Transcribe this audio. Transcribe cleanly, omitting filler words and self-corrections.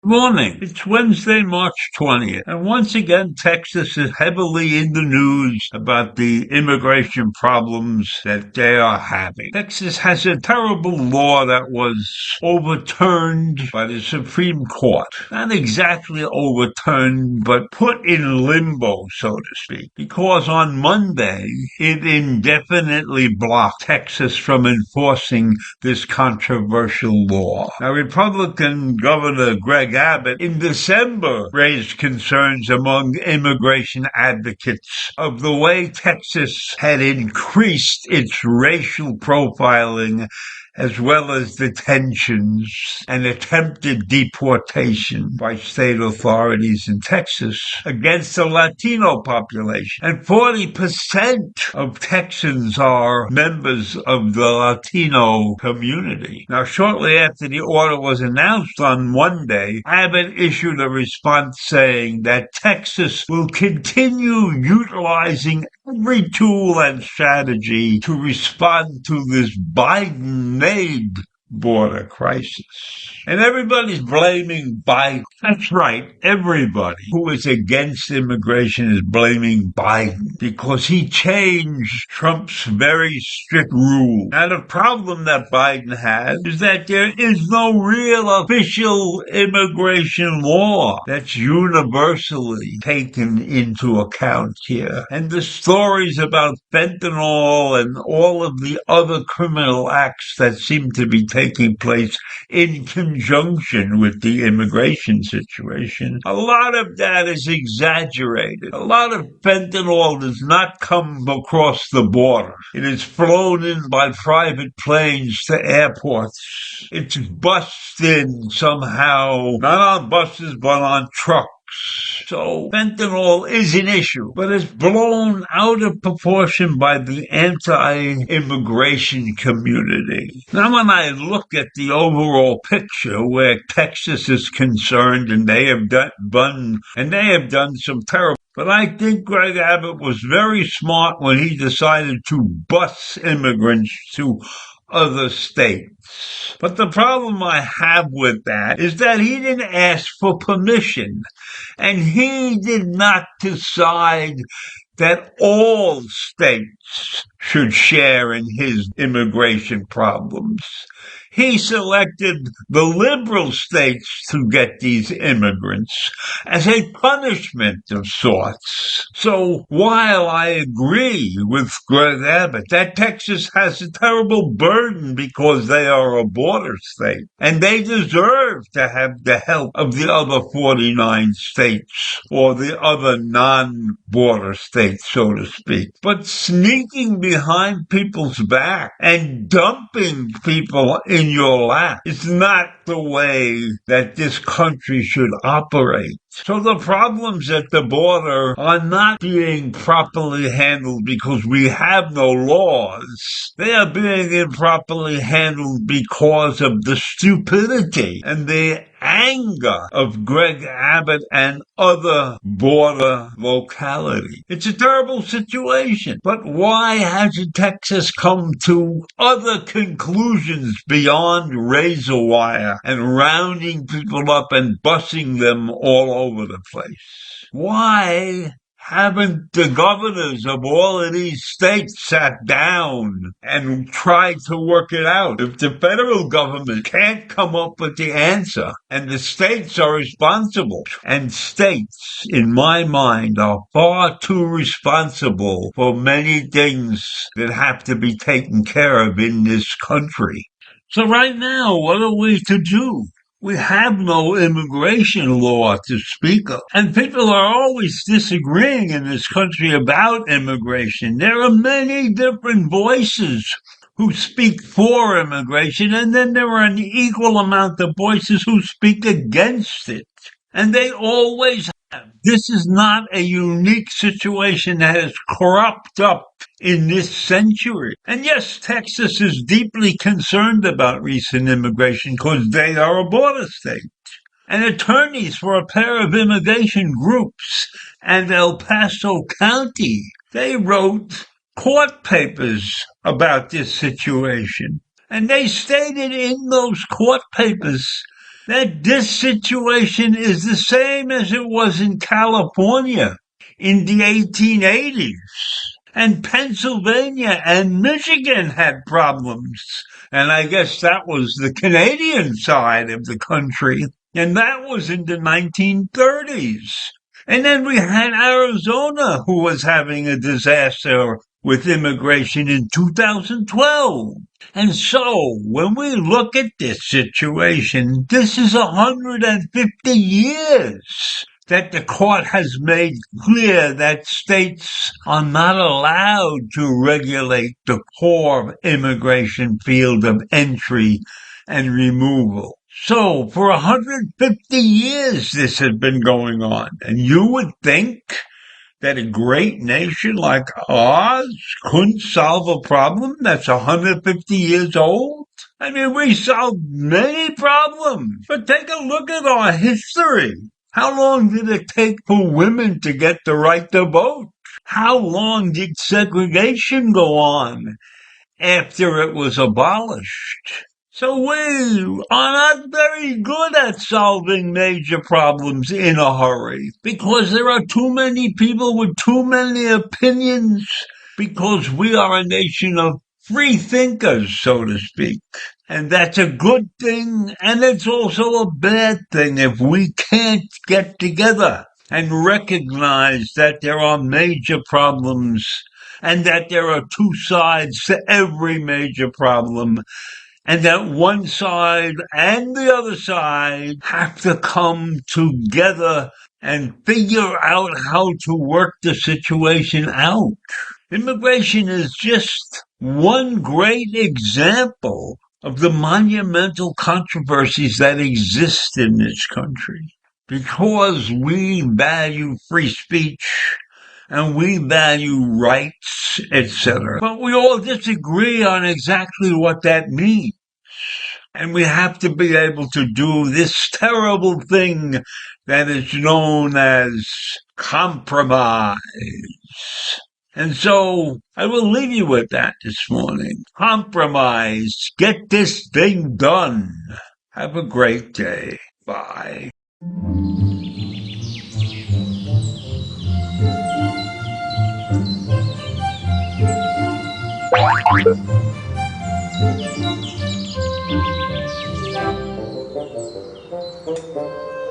Morning. It's Wednesday, March 20th, and once again, Texas is heavily in the news about the immigration problems that they are having. Texas has a terrible law that was overturned by the Supreme Court. Not exactly overturned, but put in limbo, so to speak, because on Monday, it indefinitely blocked Texas from enforcing this controversial law. Now, Republican Governor Greg Abbott in December raised concerns among immigration advocates of the way Texas had increased its racial profiling as well as detentions and attempted deportation by state authorities in Texas against the Latino population. And 40% of Texans are members of the Latino community. Now, shortly after the order was announced on Monday, Abbott issued a response saying that Texas will continue utilizing every tool and strategy to respond to this Biden-made border crisis. And everybody's blaming Biden. That's right. Everybody who is against immigration is blaming Biden because he changed Trump's very strict rule. Now, the problem that Biden has is that there is no real official immigration law that's universally taken into account here. And the stories about fentanyl and all of the other criminal acts that seem to be taking place in conjunction with the immigration situation, a lot of that is exaggerated. A lot of fentanyl does not come across the border. It is flown in by private planes to airports. It's bussed in somehow, not on buses, but on trucks. So fentanyl is an issue, but it's blown out of proportion by the anti-immigration community. Now, when I look at the overall picture where Texas is concerned, and they have done some terrible. But I think Greg Abbott was very smart when he decided to bus immigrants to other states. But the problem I have with that is that he didn't ask for permission, and he did not decide that all states should share in his immigration problems. He selected the liberal states to get these immigrants as a punishment of sorts. So while I agree with Greg Abbott that Texas has a terrible burden because they are a border state, and they deserve to have the help of the other 49 states or the other non-border states, so to speak, but sneaking behind people's back and dumping people in your lap is not the way that this country should operate. So the problems at the border are not being properly handled because we have no laws. They are being improperly handled because of the stupidity and the anger of Greg Abbott and other border localities. It's a terrible situation. But why hasn't Texas come to other conclusions beyond razor wire and rounding people up and busing them all over the place? Why haven't the governors of all of these states sat down and tried to work it out? If the federal government can't come up with the answer and the states are responsible, and states, in my mind, are far too responsible for many things that have to be taken care of in this country. So right now, what are we to do? We have no immigration law to speak of. And people are always disagreeing in this country about immigration. There are many different voices who speak for immigration, and then there are an equal amount of voices who speak against it. And they always have. This is not a unique situation that has cropped up in this century. And yes, Texas is deeply concerned about recent immigration because they are a border state. And attorneys for a pair of immigration groups and El Paso County, they wrote court papers about this situation. And they stated in those court papers that this situation is the same as it was in California in the 1880s. And Pennsylvania and Michigan had problems. And I guess that was the Canadian side of the country. And that was in the 1930s. And then we had Arizona, who was having a disaster with immigration in 2012. And so, when we look at this situation, this is 150 years that the court has made clear that states are not allowed to regulate the core immigration field of entry and removal. So, for 150 years this has been going on, and you would think that a great nation like ours couldn't solve a problem that's 150 years old? I mean, we solved many problems, but take a look at our history. How long did it take for women to get the right to vote? How long did segregation go on after it was abolished? So we are not very good at solving major problems in a hurry because there are too many people with too many opinions, because we are a nation of free thinkers, so to speak. And that's a good thing, and it's also a bad thing if we can't get together and recognize that there are major problems and that there are two sides to every major problem, and that one side and the other side have to come together and figure out how to work the situation out. Immigration is just one great example of the monumental controversies that exist in this country. Because we value free speech and we value rights, etc. But we all disagree on exactly what that means. And we have to be able to do this terrible thing that is known as compromise. And so I will leave you with that this morning. Compromise. Get this thing done. Have a great day. Bye.